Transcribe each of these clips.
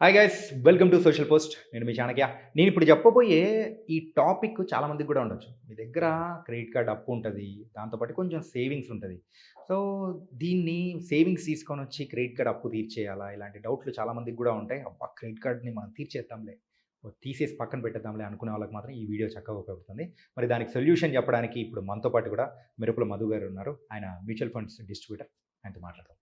Hi guys, welcome to social post. నేను మీ చాణక్య. నేను ఇప్పుడు చెప్పబోయే ఈ టాపిక్ చాలా మందికి కూడా ఉండొచ్చు. మీ దగ్గర క్రెడిట్ కార్డ్ అప్పు ఉంటది. దాంతో పాటు కొంచెం సేవింగ్స్ ఉంటది. సో, దీన్ని సేవింగ్స్ తీసుకొనొచ్చి క్రెడిట్ కార్డ్ అప్పు తీర్చేయాలా? ఇలాంటి డౌట్‌లు చాలా మందికి కూడా ఉంటాయి. అబ్బా! క్రెడిట్ కార్డ్‌ని మనం తీర్చేద్దాంలే, తీసేసి పక్కన పెట్టేద్దాంలే అనుకునే వాళ్ళకి మాత్రం ఈ వీడియో చక్కగా ఉపయోగపడుతుంది. మరి దానికి సొల్యూషన్ చెప్పడానికి ఇప్పుడు మనతో పాటు కూడా మెరుపుల మధు గారు ఉన్నారు. ఆయన మ్యూచువల్ ఫండ్స్ డిస్ట్రిబ్యూటర్. ఆయనతో మాట్లాడదాం.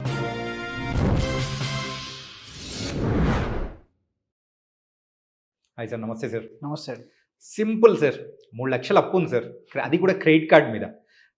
Hi sir. నమస్తే సార్. నమస్తే అండి. Simple sir. 3,00,000 అప్పు ఉంది సార్. అది కూడా క్రెడిట్ కార్డ్ మీద.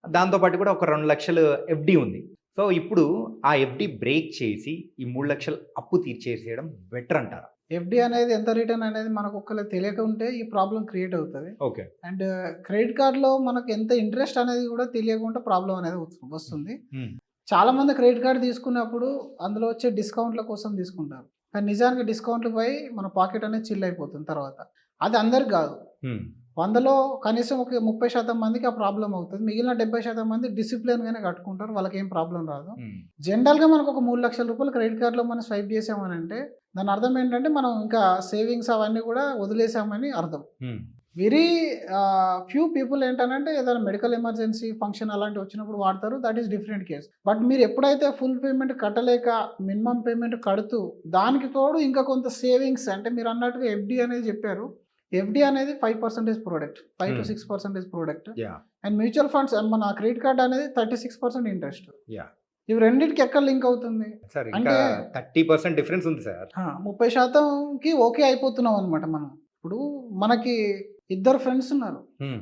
దాంతో పాటు కూడా ఒక 2,00,000 ఎఫ్‌డి ఉంది. సో, ఇప్పుడు ఆ ఎఫ్‌డి బ్రేక్ చేసి ఈ 3,00,000 అప్పు తీర్చేసేయడం బెటర్ అంటారా? ఎఫ్‌డి అనేది ఎంత రిటర్న్ అనేది మనకు ఒకవేళ తెలియక ఉంటే ఈ ప్రాబ్లమ్ క్రియేట్ అవుతది. ఓకే. అండ్ క్రెడిట్ కార్డ్‌లో మనకు ఎంత ఇంట్రెస్ట్ అనేది కూడా తెలియకుండా ప్రాబ్లమ్ అనేది వస్తుంది. హ్మ్. చాలా మంది క్రెడిట్ కార్డ్ తీసుకున్నప్పుడు అందులో వచ్చే డిస్కౌంట్ల కోసం తీసుకుంటారు. కానీ నిజానికి డిస్కౌంట్‌లు పోయి మన పాకెట్ అనేది చిల్ అయిపోతుంది తర్వాత. అది అందరికి కాదు. హ్మ్. 100లో కనీసం ఒక 30% మందికి ఆ ప్రాబ్లమ్ అవుతది. మిగిలిన 70% మంది డిసిప్లిన్‌గానే కట్టుకుంటారు. వాళ్ళకేం ప్రాబ్లమ్ రాదు. హ్మ్. జనరల్‌గా మనకు ఒక 3,00,000 రూపాయలు క్రెడిట్ కార్డ్‌లో మనం స్వైప్ చేసామనంటే దాని అర్థం ఏంటంటే మనం ఇంకా సేవింగ్స్ అవన్నీ కూడా వదిలేసామని అర్థం. హ్మ్. వెరీ ఫ్యూ పీపుల్ ఏంటనంటే ఏదైనా మెడికల్ ఎమర్జెన్సీ ఫంక్షన్ అలాంటివి వచ్చినప్పుడు వాడతారు. That is different case. But మీరు ఎప్పుడైతే ఫుల్ పేమెంట్ కట్టలేక మినిమమ్ పేమెంట్ కడుతూ దానికి తోడు ఇంకా కొంత సేవింగ్స్ అంటే మీరు అన్నట్టుగా ఎఫ్‌డి అనేది చెప్పారు. ఎఫ్‌డి అనేది 5% product. 5-6% product. Yeah! And and mutual funds మన క్రెడిట్ కార్డ్ అనేది 36% ఇంట్రెస్ట్. యాహ్! ఇవి రెండిటికి ఎక్కడ లింక్ అవుతుంది? సార్, ఇంకా అంటే 30% డిఫరెన్స్ ఉంది సార్. 30%కి ఓకే అయిపోతున్నాం అనమాట మనం. ఇప్పుడు మనకి ఇద్దరు ఫ్రెండ్స్ ఉన్నారు. హ్మ్.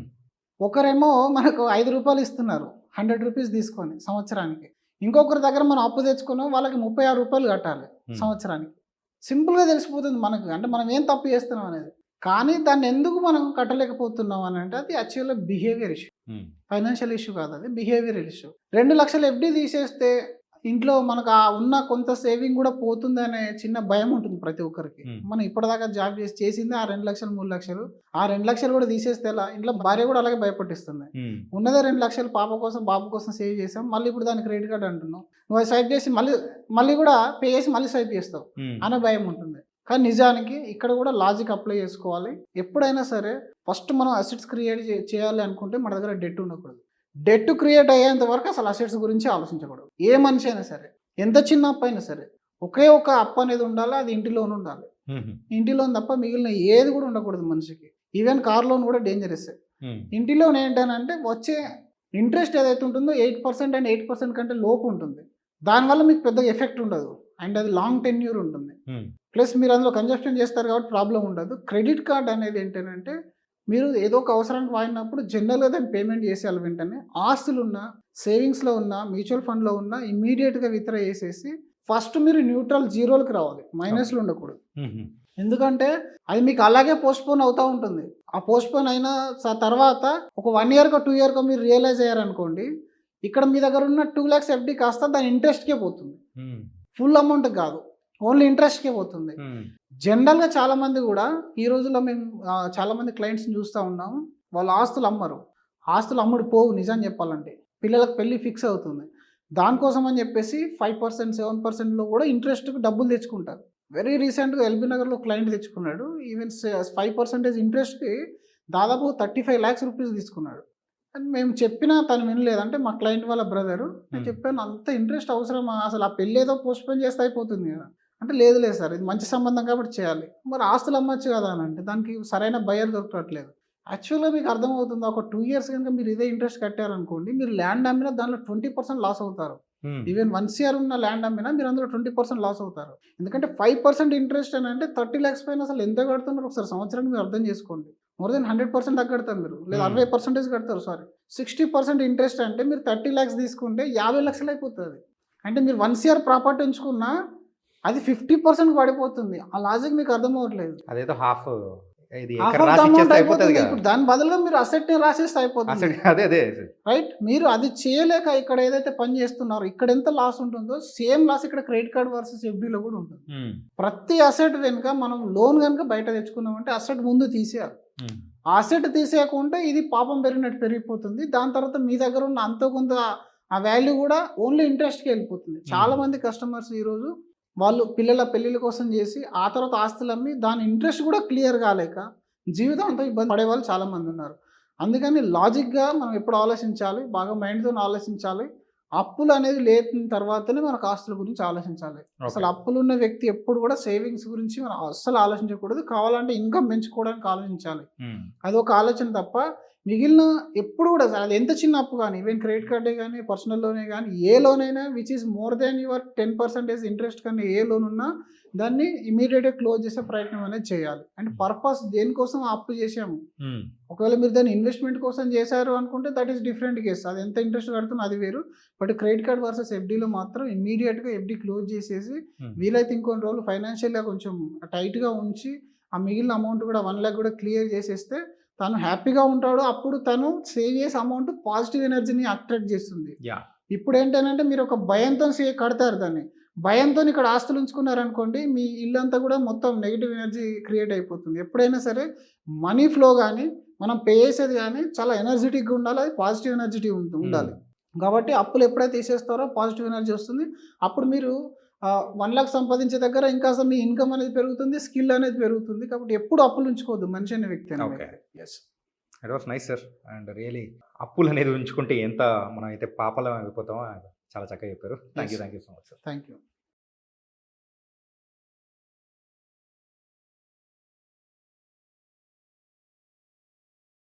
ఒకరేమో మనకు రూ. 5 ఇస్తున్నారు. రూ. 100 తీసుకొని సంవత్సరానికి. ఇంకొకరి దగ్గర మనం అప్పు తెచ్చుకున్నాం. వాళ్ళకి రూ. 36 కట్టాలి సంవత్సరానికి. సింపుల్‌గా తెలిసిపోతుంది మనకు. అంటే మనం ఏం తప్పు చేస్తున్నాం అనేది. కానీ దాన్ని ఎందుకు మనం కట్టలేకపోతున్నాం అని అంటే అది యాక్చువల్‌గా బిహేవియర్ ఇష్యూ. హ్మ్. ఫైనాన్షియల్ ఇష్యూ కాదు, అది బిహేవియరల్ ఇష్యూ. 2,00,000 ఎఫ్‌డి తీసేస్తే ఇంట్లో మనకు ఉన్న కొంత సేవింగ్ కూడా పోతుందనే చిన్న భయం ఉంటుంది ప్రతి ఒక్కరికి. హ్మ్. మనం ఇప్పటిదాకా జాబ్ చేసిందే ఆ 2,00,000, 3,00,000. ఆ 2,00,000 కూడా తీసేస్తే ఎలా? ఇంట్లో భార్య కూడా అలాగే భయపట్టిస్తుంది. హ్మ్. ఉన్నదే 2,00,000 పాప కోసం, బాబు కోసం సేవ్ చేసాం. మళ్ళీ ఇప్పుడు దానికి క్రెడిట్ కార్డ్ అంటున్నావు. నువ్వు అది స్వైప్ చేసి మళ్ళీ కూడా పే చేసి మళ్ళీ స్వైప్ చేస్తావు హ్మ్. అనే భయం ఉంటుంది. కానీ నిజానికి ఇక్కడ కూడా లాజిక్ అప్లై చేసుకోవాలి. ఎప్పుడైనా సరే ఫస్ట్ మనం అసెట్స్ క్రియేట్ చేయాలి అనుకుంటే మన దగ్గర డెట్ ఉండకూడదు. డెట్ క్రియేట్ అయ్యేంత వరకు అసలు అసెట్స్ గురించి ఆలోచించకూడదు. ఏ మనిషి అయినా సరే, ఎంత చిన్న అప్పు అయినా సరే, ఒకే ఒక అప్పు అనేది ఉండాలి. అది ఇంటి లోన్ ఉండాలి. హుహు. ఇంటి లోన్ తప్ప మిగిలిన ఏది కూడా ఉండకూడదు మనిషికి. ఈవెన్ కార్ లోన్ కూడా డేంజరస్సే. హ్మ్. ఇంటి లోన్ ఏంటనంటే వచ్చే ఇంట్రెస్ట్ ఏదైతే ఉంటుందో 8% అండ్ 8% కంటే లోపు ఉంటుంది. దానివల్ల మీకు పెద్దగా ఎఫెక్ట్ ఉండదు. అండ్ అది లాంగ్ టెన్యూర్ ఉంటుంది. హ్మ్. ప్లస్ మీరు అందులో కన్జంప్షన్ చేస్తారు కాబట్టి ప్రాబ్లమ్ ఉండదు. క్రెడిట్ కార్డ్ అనేది ఏంటనంటే మీరు ఏదో ఒక అవసరానికి వాడినప్పుడు జనరల్‌గా దాన్ని పేమెంట్ చేసేయాలి వెంటనే. ఆస్తులున్నా, సేవింగ్స్‌లో ఉన్నా, మ్యూచువల్ ఫండ్‌లో ఉన్నా ఇమ్మీడియేట్‌గా విత్‌డ్రా చేసేసి ఫస్ట్ మీరు న్యూట్రల్ జీరోలకి రావాలి. మైనస్‌లో ఉండకూడదు. హుహు. ఎందుకంటే అది మీకు అలాగే పోస్ట్‌పోన్ అవుతా ఉంటుంది. ఆ పోస్ట్‌పోన్ అయిన తర్వాత ఒక 1 ఇయర్‌కో, 2 ఇయర్‌కో మీరు రియలైజ్ అయ్యారనుకోండి, ఇక్కడ మీ దగ్గర ఉన్న 2,00,000 ఎఫ్‌డి కాస్త దాని ఇంట్రెస్ట్‌కే పోతుంది. హ్మ్. ఫుల్ అమౌంట్‌కి కాదు. ఓన్లీ ఇంట్రెస్ట్‌కే పోతుంది. హ్మ్. జనరల్‌గా చాలామంది గూడా ఈ రోజుల్లో మేము చాలామంది క్లయింట్స్‌ని చూస్తా ఉన్నాం. వాళ్ళు ఆస్తులు అమ్మరు. ఆస్తులు అమ్ముడు పోవు నిజం చెప్పాలంటే. పిల్లలకు పెళ్లి ఫిక్స్ అవుతుంది. దానికోసం అని చెప్పేసి 5%, 7%లో కూడా ఇంట్రెస్ట్‌కి డబ్బులు తెచ్చుకుంటారు. వెరీ రీసెంట్‌గా ఎల్బీ నగర్‌లో క్లయింట్ తెచ్చుకున్నాడు. ఈవెన్ 5% ఇంట్రెస్ట్‌కి దాదాపు 35,00,000 రూపీస్ తీసుకున్నాడు. కానీ మేము చెప్పినా తను వినలేదు. అంటే మా క్లయింట్ వాళ్ళ బ్రదరు. నేను చెప్పాను, "అంత ఇంట్రెస్ట్ అవసరమా? అసలు ఆ పెళ్లేదో పోస్ట్‌పోన్ చేస్తే అయిపోతుంది కదా!" అంటే, "లేదు లేదు సార్, ఇది మంచి సంబంధం కాబట్టి చేయాలి." మరి ఆస్తులు అమ్మొచ్చు కదా అని అంటే, దానికి సరైన బయర్ దొరకట్లేదు. యాక్చువల్‌గా మీకు అర్థమవుతుందా? ఒక 2 ఇయర్స్ గనుక మీరు ఇదే ఇంట్రెస్ట్ కట్టారనుకోండి, మీరు ల్యాండ్ అమ్మినా దాంట్లో 20% లాస్ అవుతారు. హ్మ్. ఈవెన్ 1 సీఆర్ ఉన్న ల్యాండ్ అమ్మినా మీరు అందులో 20% లాస్ అవుతారు. ఎందుకంటే 5% ఇంట్రెస్ట్ అని అంటే 30,00,000 పైన అసలు ఎంత కడుతున్నారు ఒకసారి సంవత్సరానికి మీరు అర్థం చేసుకోండి. మోర్ దెన్ 100% దాకా కడతారు మీరు. లేదా 60% కడతారు సారీ. 60% ఇంట్రెస్ట్ అంటే మీరు 30,00,000 తీసుకుంటే 50,00,000 అయిపోతది. అంటే మీరు 1 సీఆర్ ప్రాపర్టీ ఉంచుకున్నా అది 50% పడిపోతుంది. ఆ లాజిక్ మీకు అర్థం అవ్వట్లేదు. అదేదో హాఫ్ ఇది హాఫ్ ఎకర్ ఆఫ్ ద రాసి అమౌంట్ ఇచ్చేస్తే అయిపోతది అయిపోతుంది. కదా! ఇప్పుడు దాని బదులుగా మీరు అసెట్‌ని రాసేస్తే అయిపోతుంది. అసలు అదే అదే. రైట్? మీరు అది చేయలేక ఇక్కడ ఏదైతే పని చేస్తున్నారో ఇక్కడ ఎంత లాస్ ఉంటుందో సేమ్ లాస్ ఇక్కడ క్రెడిట్ కార్డ్ వర్సెస్ ఎఫ్‌డిలో కూడా ఉంటుంది. హ్మ్. ప్రతి అసెట్ వెనుక మనం లోన్ గనుక బయట తెచ్చుకున్నామంటే అసెట్ ముందు తీసేయాలి. హ్మ్. ఆ అసెట్ తీసేయకుంటే ఇది పాపం పెరిగినట్టు పెరిగిపోతుంది. దాని తర్వాత మీ దగ్గర ఉన్న అంతో కొంత ఆ వాల్యూ కూడా ఓన్లీ ఇంట్రెస్ట్‌కే వెళ్ళిపోతుంది. హ్మ్. చాలా మంది కస్టమర్స్ ఈరోజు వాళ్ళు పిల్లల పెళ్ళిళ్ళ కోసం చేసి ఆ తర్వాత ఆస్తులు అమ్మి దాని ఇంట్రెస్ట్ కూడా క్లియర్ కాలేక జీవితం అంతా ఇబ్బంది పడే వాళ్ళు చాలామంది ఉన్నారు. అందుకని లాజిక్‌గా మనం ఎప్పుడు ఆలోచించాలి, బాగా మైండ్‌తోని ఆలోచించాలి. అప్పులు అనేది లేపిన తర్వాతనే మనకు ఆస్తుల గురించి ఆలోచించాలి. ఓకే. అసలు అప్పులున్న వ్యక్తి ఎప్పుడు కూడా సేవింగ్స్ గురించి మనం అస్సలు ఆలోచించకూడదు. కావాలంటే ఇన్‌కమ్ పెంచుకోవడానికి ఆలోచించాలి. హ్మ్. అదొక ఆలోచన తప్ప మిగిలిన ఎప్పుడు కూడా అది ఎంత చిన్న అప్పు గాని, ఈవెన్ క్రెడిట్ కార్డే గాని, పర్సనల్ లోనే గాని, ఏ లోన్ అయినా which is more than your 10% interest కన్నా ఏ లోన్ ఉన్నా దాన్ని ఇమ్మీడియేట్‌గా క్లోజ్ చేసే ప్రయత్నం అనేది చేయాలి. అంటే పర్పస్ దేనికోసం ఆ అప్పు చేశాము. హ్మ్. ఒకవేళ మీరు దాన్ని ఇన్వెస్ట్‌మెంట్ కోసం చేశారు అనుకుంటే దట్ ఈస్ డిఫరెంట్ కేస్. అది ఎంత ఇంట్రెస్ట్ కడుతున్నా అది వేరు. బట్ క్రెడిట్ కార్డ్ వర్సెస్ ఎఫ్‌డీలో మాత్రం ఇమ్మీడియేట్‌గా ఎఫ్‌డీ క్లోజ్ చేసేసి హ్మ్. వీలైతే ఇంకొన్ని రోజులు ఫైనాన్షియల్‌గా కొంచెం టైట్‌గా ఉంచి ఆ మిగిలిన అమౌంట్ కూడా 1,00,000 కూడా క్లియర్ చేసేస్తే తను హ్యాపీగా ఉంటాడు. అప్పుడు తను సేవ్ చేసే అమౌంట్ పాజిటివ్ ఎనర్జీని అట్రాక్ట్ చేస్తుంది. యాహ్! ఇప్పుడేంటనంటే మీరు ఒక భయంతో కడతారు దాన్ని. భయంతోని ఇక్కడ ఆస్తులు ఉంచుకున్నారనుకోండి, మీ ఇల్లంతా కూడా మొత్తం నెగెటివ్ ఎనర్జీ క్రియేట్ అయిపోతుంది. ఎప్పుడైనా సరే మనీ ఫ్లో గాని, మనం పే చేసేది గాని చాలా ఎనర్జిటిక్‌గా ఉండాలి. అది పాజిటివ్ ఎనర్జిటీ ఉండాలి. హ్మ్. కాబట్టి అప్పులు ఎప్పుడైతే తీసేస్తారో పాజిటివ్ ఎనర్జీ వస్తుంది. అప్పుడు మీరు 1,00,000 సంపాదించే దగ్గర ఇంకా అసలు మీ ఇన్‌కమ్ అనేది పెరుగుతుంది. స్కిల్ అనేది పెరుగుతుంది. కాబట్టి ఎప్పుడు అప్పులు ఉంచుకోవద్దు మనిషి అనే వ్యక్తి అనే ఓకే. వ్యక్తి. Yes. It was nice sir. And really అప్పులనేది ఉంచుకుంటే ఎంత మనమైతే పాపలం అయిపోతామో చాలా చక్కగా చెప్పారు. Yes. Thank you so much sir. Thank you.